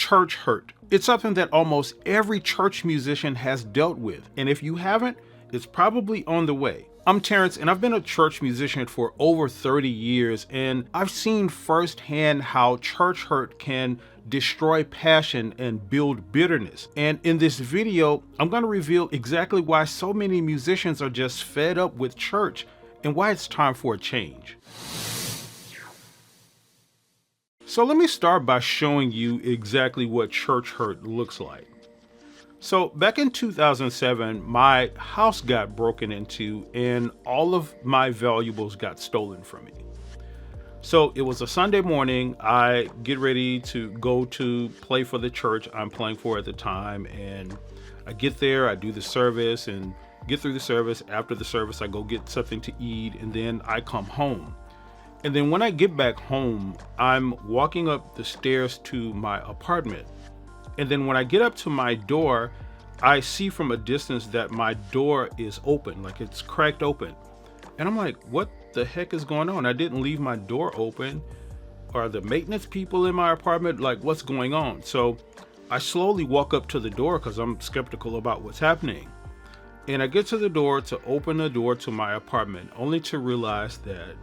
church hurt. It's something that almost every church musician has dealt with. And if you haven't, it's probably on the way. I'm Terrence, and I've been a church musician for over 30 years, and I've seen firsthand how church hurt can destroy passion and build bitterness. And in this video, I'm going to reveal exactly why so many musicians are just fed up with church and why it's time for a change. So let me start by showing you exactly what church hurt looks like. So back in 2007, my house got broken into and all of my valuables got stolen from me. So it was a Sunday morning. I get ready to go to play for the church I'm playing for at the time. And I get there, I do the service and get through the service. After the service, I go get something to eat and then I come home. And then when I get back home, I'm walking up the stairs to my apartment. And then when I get up to my door, I see from a distance that my door is open, like it's cracked open. And I'm like, what the heck is going on? I didn't leave my door open. Are the maintenance people in my apartment? Like, what's going on? So I slowly walk up to the door because I'm skeptical about what's happening. And I get to the door to open the door to my apartment, only to realize that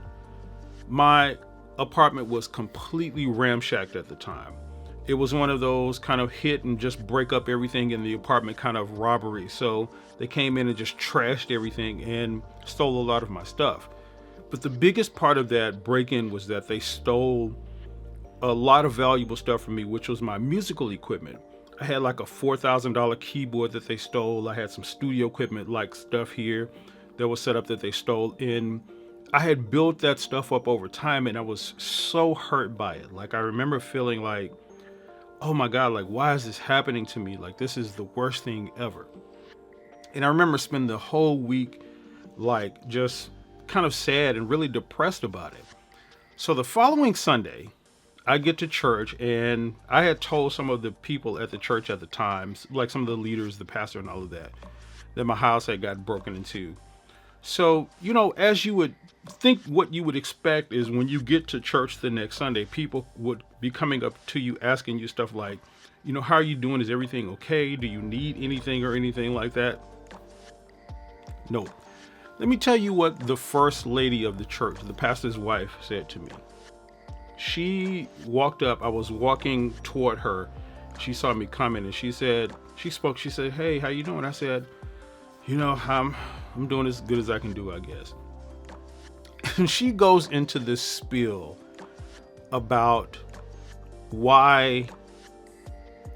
my apartment was completely ramshacked at the time. It was one of those kind of hit and just break up everything in the apartment kind of robbery. So they came in and just trashed everything and stole a lot of my stuff. But the biggest part of that break-in was that they stole a lot of valuable stuff from me, which was my musical equipment. I had like a $4,000 keyboard that they stole. I had some studio equipment like stuff here that was set up that they stole. And I had built that stuff up over time and I was so hurt by it. Like I remember feeling like, oh my God, like why is this happening to me? Like this is the worst thing ever. And I remember spending the whole week like just kind of sad and really depressed about it. So the following Sunday, I get to church and I had told some of the people at the church at the time, like some of the leaders, the pastor and all of that my house had got broken into. So, you know, as you would think, what you would expect is when you get to church the next Sunday, people would be coming up to you, asking you stuff like, you know, how are you doing? Is everything okay? Do you need anything or anything like that? No. Let me tell you what the first lady of the church, the pastor's wife, said to me. She walked up, I was walking toward her. She saw me coming and she said, hey, how you doing? I said, you know, I'm doing as good as I can do, I guess. And she goes into this spiel about why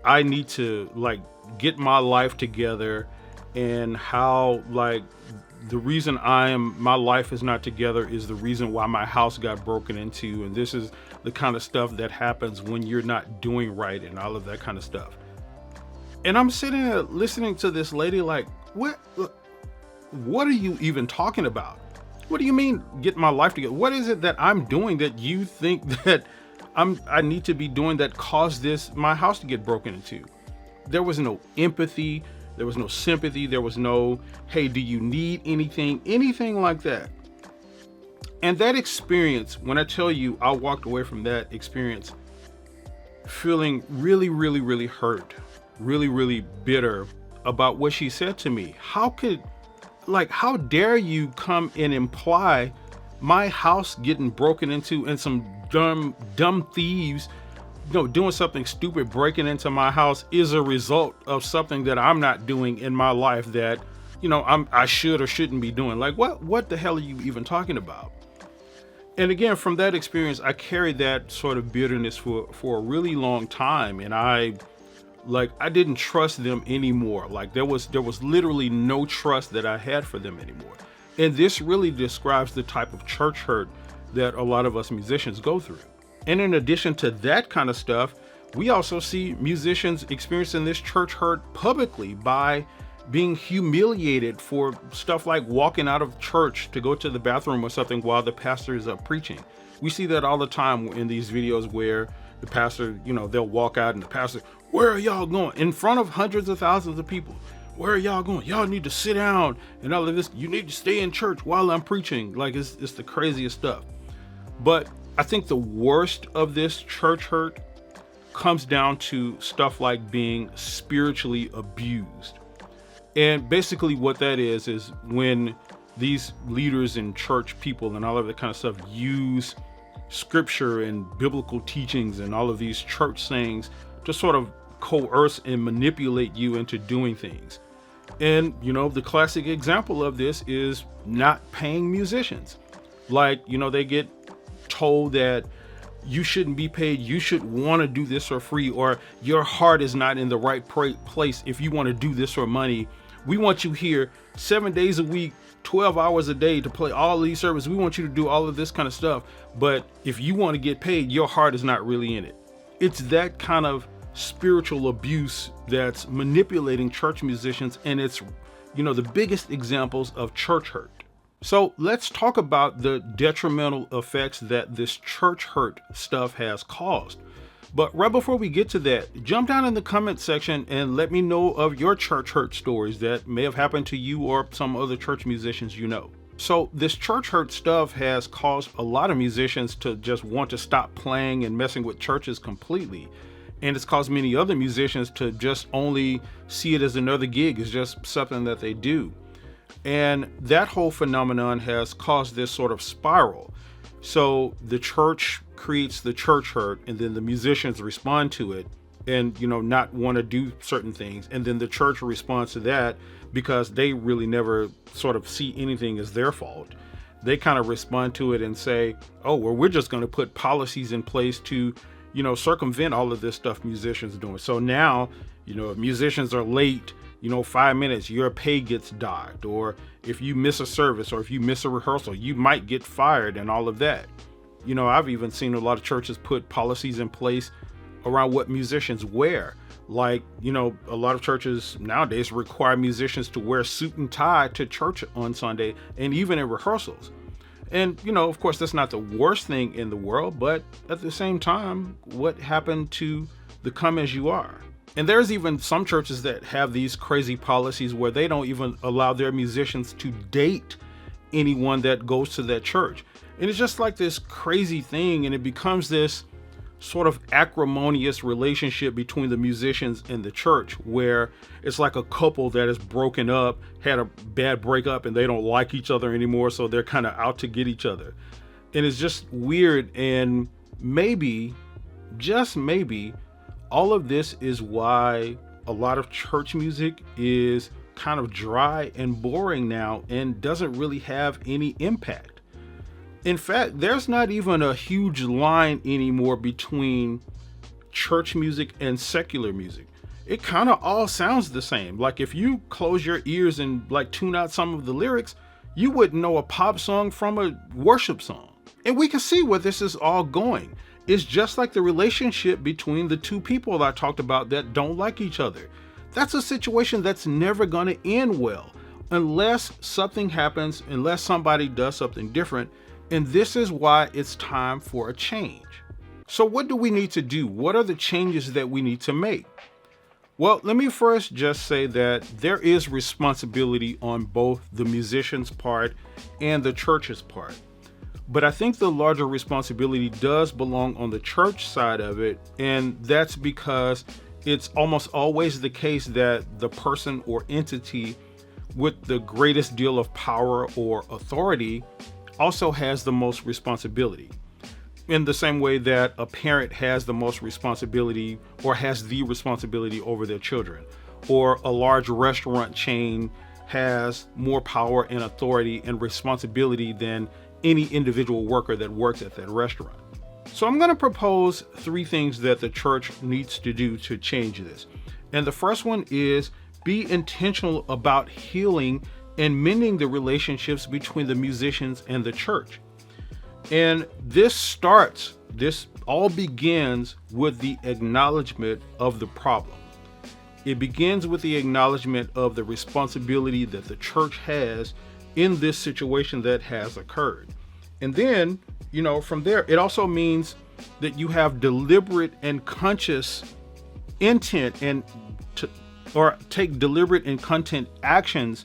I need to like get my life together and how like the reason my life is not together is the reason why my house got broken into. And this is the kind of stuff that happens when you're not doing right and all of that kind of stuff. And I'm sitting there listening to this lady like, what are you even talking about? What do you mean get my life together? What is it that I'm doing that you think that I need to be doing that caused my house to get broken into? There was no empathy. There was no sympathy. There was no, hey, do you need anything like that? And that experience, when I tell you, I walked away from that experience feeling really, really, really hurt, really, really bitter about what she said to me. How dare you come and imply my house getting broken into and some dumb thieves, you know, doing something stupid, breaking into my house is a result of something that I'm not doing in my life that, you know, I should or shouldn't be doing. Like, what the hell are you even talking about? And again, from that experience, I carried that sort of bitterness for a really long time. And I didn't trust them anymore. Like there was literally no trust that I had for them anymore. And this really describes the type of church hurt that a lot of us musicians go through. And in addition to that kind of stuff, we also see musicians experiencing this church hurt publicly by being humiliated for stuff like walking out of church to go to the bathroom or something while the pastor is up preaching. We see that all the time in these videos where the pastor, you know, they'll walk out and the pastor, where are y'all going? In front of hundreds of thousands of people. Where are y'all going? Y'all need to sit down and all of this. You need to stay in church while I'm preaching. Like it's the craziest stuff. But I think the worst of this church hurt comes down to stuff like being spiritually abused. And basically what that is when these leaders and church people and all of that kind of stuff use scripture and biblical teachings and all of these church sayings to sort of coerce and manipulate you into doing things. And, the classic example of this is not paying musicians. Like, they get told that you shouldn't be paid, you should want to do this for free, or your heart is not in the right place if you want to do this for money. We want you here 7 days a week, 12 hours a day to play all of these services. We want you to do all of this kind of stuff. But if you want to get paid, your heart is not really in it. It's that kind of spiritual abuse that's manipulating church musicians. And it's, the biggest examples of church hurt. So let's talk about the detrimental effects that this church hurt stuff has caused. But right before we get to that, jump down in the comment section and let me know of your church hurt stories that may have happened to you or some other church musicians you know. So this church hurt stuff has caused a lot of musicians to just want to stop playing and messing with churches completely. And it's caused many other musicians to just only see it as another gig, as just something that they do. And that whole phenomenon has caused this sort of spiral. So the church creates the church hurt, and then the musicians respond to it and, not want to do certain things. And then the church responds to that because they really never sort of see anything as their fault. They kind of respond to it and say, oh, well, we're just going to put policies in place to, circumvent all of this stuff musicians are doing. So now, if musicians are late, 5 minutes, your pay gets docked, or if you miss a service or if you miss a rehearsal, you might get fired and all of that. I've even seen a lot of churches put policies in place around what musicians wear. Like, a lot of churches nowadays require musicians to wear suit and tie to church on Sunday and even in rehearsals. And, of course, that's not the worst thing in the world, but at the same time, what happened to the come as you are? And there's even some churches that have these crazy policies where they don't even allow their musicians to date anyone that goes to that church. And it's just like this crazy thing, and it becomes this sort of acrimonious relationship between the musicians and the church, where it's like a couple that is broken up, had a bad breakup, and they don't like each other anymore, so they're kind of out to get each other. And it's just weird, and maybe, just maybe, all of this is why a lot of church music is kind of dry and boring now and doesn't really have any impact. In fact, there's not even a huge line anymore between church music and secular music. It kind of all sounds the same. Like if you close your ears and like tune out some of the lyrics, you wouldn't know a pop song from a worship song. And we can see where this is all going. It's just like the relationship between the two people I talked about that don't like each other. That's a situation that's never going to end well unless something happens, unless somebody does something different. And this is why it's time for a change. So what do we need to do? What are the changes that we need to make? Well, let me first just say that there is responsibility on both the musician's part and the church's part. But I think the larger responsibility does belong on the church side of it. And that's because it's almost always the case that the person or entity with the greatest deal of power or authority also has the most responsibility. In the same way that a parent has the most responsibility or has the responsibility over their children, or a large restaurant chain has more power and authority and responsibility than any individual worker that works at that restaurant. So I'm going to propose 3 things that the church needs to do to change this. And the first one is be intentional about healing and mending the relationships between the musicians and the church. And this all begins with the acknowledgement of the problem. It begins with the acknowledgement of the responsibility that the church has in this situation that has occurred. And then, from there, it also means that you have deliberate and conscious intent or take deliberate and content actions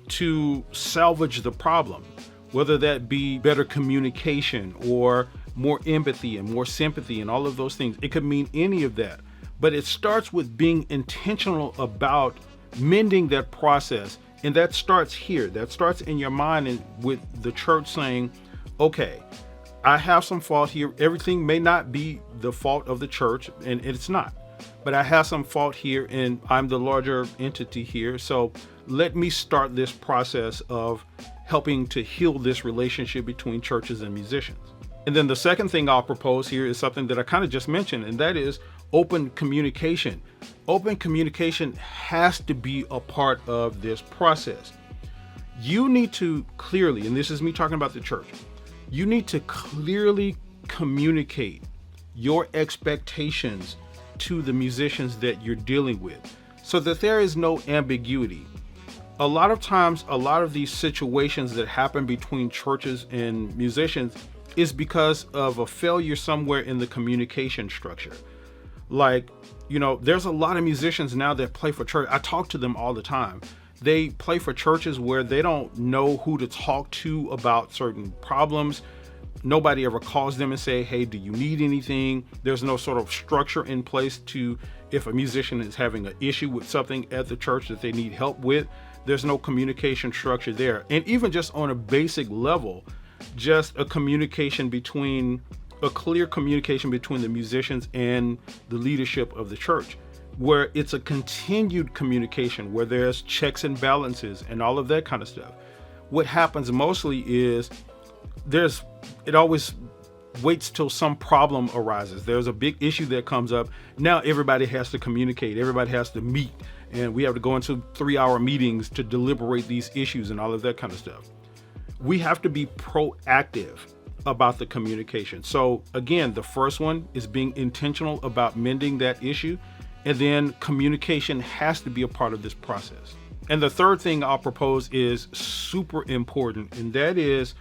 to salvage the problem, whether that be better communication or more empathy and more sympathy and all of those things. It could mean any of that. But it starts with being intentional about mending that process. And that starts here. That starts in your mind and with the church saying, okay, I have some fault here. Everything may not be the fault of the church, and it's not. But I have some fault here, and I'm the larger entity here. So let me start this process of helping to heal this relationship between churches and musicians. And then the second thing I'll propose here is something that I kind of just mentioned, and that is open communication. Open communication has to be a part of this process. You need to clearly, and this is me talking about the church, you need to clearly communicate your expectations to the musicians that you're dealing with so that there is no ambiguity. A lot of times, a lot of these situations that happen between churches and musicians is because of a failure somewhere in the communication structure. Like, there's a lot of musicians now that play for church. I talk to them all the time. They play for churches where they don't know who to talk to about certain problems. Nobody ever calls them and say, hey, do you need anything? There's no sort of structure in place to, if a musician is having an issue with something at the church that they need help with, there's no communication structure there. And even just on a basic level, just a clear communication between the musicians and the leadership of the church, where it's a continued communication, where there's checks and balances and all of that kind of stuff. What happens mostly is it always waits till some problem arises. There's a big issue that comes up. Now everybody has to communicate. Everybody has to meet, and we have to go into 3-hour meetings to deliberate these issues and all of that kind of stuff. We have to be proactive about the communication. So again, the first one is being intentional about mending that issue. And then communication has to be a part of this process. And the third thing I'll propose is super important, and that is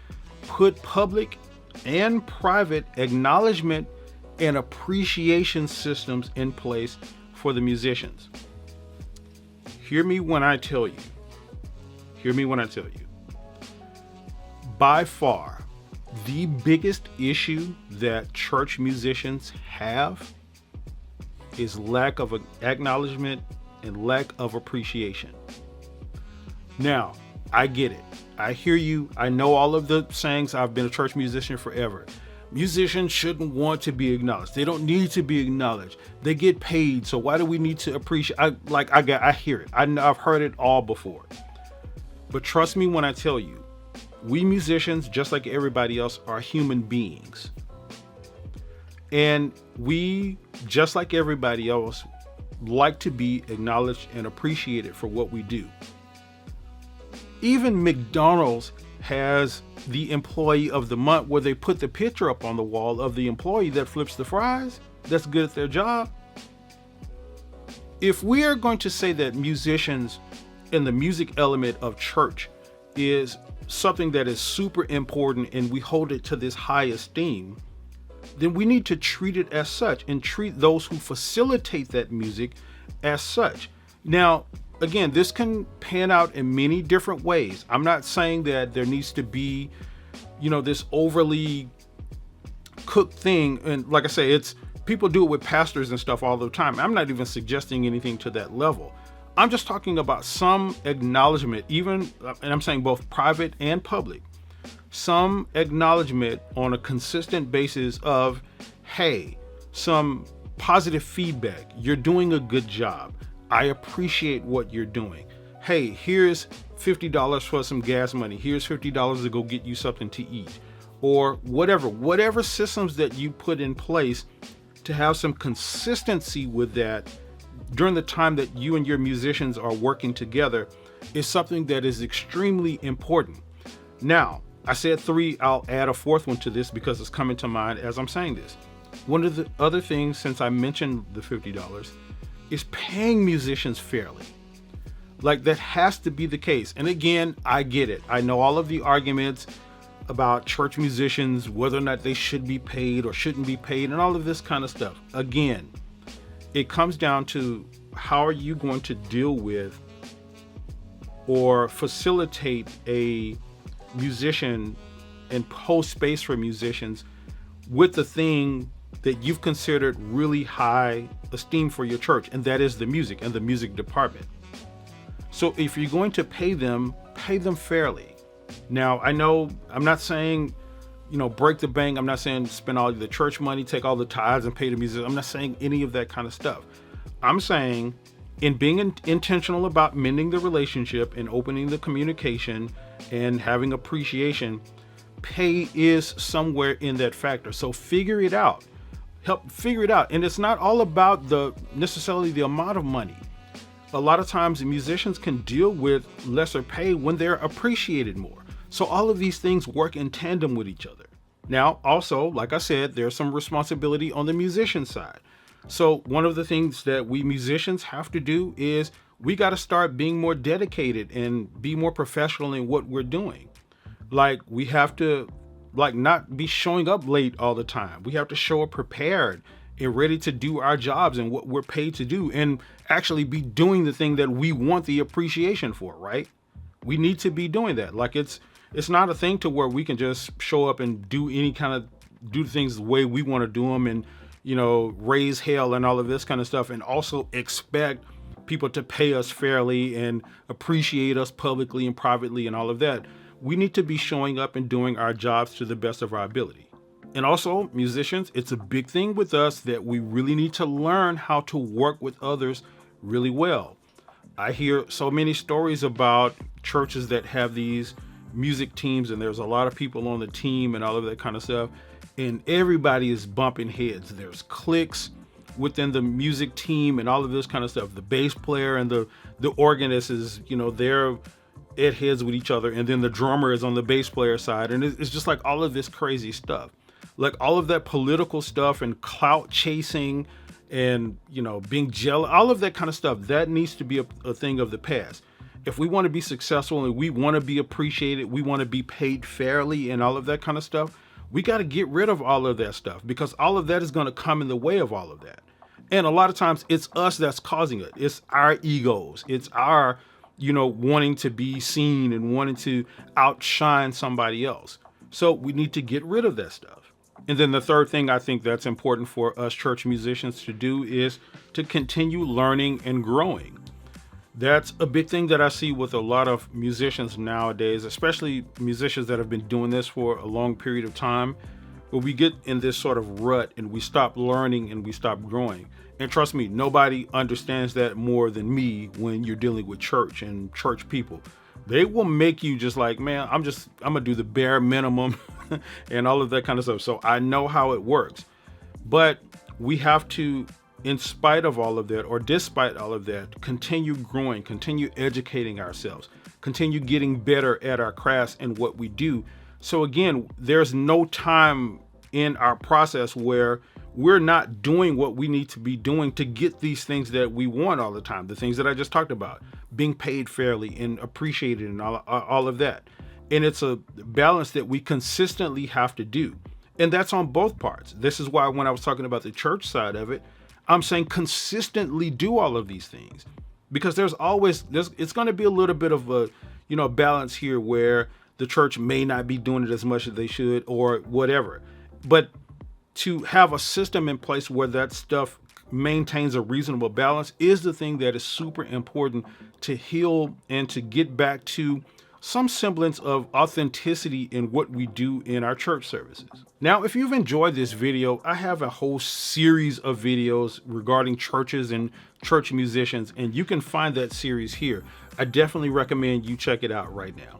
put public and private acknowledgement and appreciation systems in place for the musicians. Hear me when I tell you. By far, the biggest issue that church musicians have is lack of acknowledgement and lack of appreciation. Now, I get it. I hear you. I know all of the sayings. I've been a church musician forever. Musicians shouldn't want to be acknowledged. They don't need to be acknowledged. They get paid, so why do we need to appreciate? I hear it. I've heard it all before. But trust me when I tell you, we musicians, just like everybody else, are human beings. And we, just like everybody else, like to be acknowledged and appreciated for what we do. Even McDonald's has the employee of the month, where they put the picture up on the wall of the employee that flips the fries, that's good at their job. If we are going to say that musicians and the music element of church is something that is super important and we hold it to this high esteem, then we need to treat it as such and treat those who facilitate that music as such. Now, again, this can pan out in many different ways. I'm not saying that there needs to be, this overly cooked thing. And like I say, people do it with pastors and stuff all the time. I'm not even suggesting anything to that level. I'm just talking about some acknowledgement, and I'm saying both private and public, some acknowledgement on a consistent basis of, hey, some positive feedback. You're doing a good job. I appreciate what you're doing. Hey, here's $50 for some gas money. Here's $50 to go get you something to eat, or whatever systems that you put in place to have some consistency with that during the time that you and your musicians are working together is something that is extremely important. Now, I said 3, I'll add a 4th one to this because it's coming to mind as I'm saying this. One of the other things, since I mentioned the $50, is paying musicians fairly. Like, that has to be the case. And again, I get it. I know all of the arguments about church musicians, whether or not they should be paid or shouldn't be paid and all of this kind of stuff. Again, it comes down to how are you going to deal with or facilitate a musician and hold space for musicians with the thing that you've considered really high esteem for your church, and that is the music and the music department. So if you're going to pay them fairly. Now, I know I'm not saying, break the bank. I'm not saying spend all the church money, take all the tithes and pay the music. I'm not saying any of that kind of stuff. I'm saying in being intentional about mending the relationship and opening the communication and having appreciation, pay is somewhere in that factor. So figure it out. Help figure it out. And it's not all about necessarily the amount of money. A lot of times musicians can deal with lesser pay when they're appreciated more. So all of these things work in tandem with each other. Now, also, like I said, there's some responsibility on the musician side. So one of the things that we musicians have to do is we got to start being more dedicated and be more professional in what we're doing. Like we have to not be showing up late all the time. We have to show up prepared and ready to do our jobs and what we're paid to do and actually be doing the thing that we want the appreciation for, right? We need to be doing that. Like it's not a thing to where we can just show up and do things the way we want to do them and, raise hell and all of this kind of stuff, and also expect people to pay us fairly and appreciate us publicly and privately and all of that. We need to be showing up and doing our jobs to the best of our ability. And also, musicians, it's a big thing with us that we really need to learn how to work with others really well. I hear so many stories about churches that have these music teams, and there's a lot of people on the team and all of that kind of stuff, and everybody is bumping heads. There's cliques within the music team and all of this kind of stuff. The bass player and the organist is, they're at heads with each other, and then the drummer is on the bass player side, and it's just like all of this crazy stuff. Like all of that political stuff and clout chasing and, being jealous, all of that kind of stuff, that needs to be a thing of the past. If we want to be successful and we want to be appreciated, we want to be paid fairly and all of that kind of stuff, we got to get rid of all of that stuff, because all of that is going to come in the way of all of that. And a lot of times it's us that's causing it. It's our egos. It's our, wanting to be seen and wanting to outshine somebody else. So we need to get rid of that stuff. And then the third thing I think that's important for us church musicians to do is to continue learning and growing. That's a big thing that I see with a lot of musicians nowadays, especially musicians that have been doing this for a long period of time, where we get in this sort of rut and we stop learning and we stop growing. And trust me, nobody understands that more than me when you're dealing with church and church people. They will make you just like, man, I'm gonna do the bare minimum and all of that kind of stuff. So I know how it works. But we have to, in spite of all of that, or despite all of that, continue growing, continue educating ourselves, continue getting better at our crafts and what we do. So again, there's no time in our process where we're not doing what we need to be doing to get these things that we want all the time. The things that I just talked about, being paid fairly and appreciated and all of that. And it's a balance that we consistently have to do. And that's on both parts. This is why when I was talking about the church side of it, I'm saying consistently do all of these things, because it's going to be a little bit of a, balance here where the church may not be doing it as much as they should or whatever. But to have a system in place where that stuff maintains a reasonable balance is the thing that is super important to heal and to get back to some semblance of authenticity in what we do in our church services. Now, if you've enjoyed this video, I have a whole series of videos regarding churches and church musicians, and you can find that series here. I definitely recommend you check it out right now.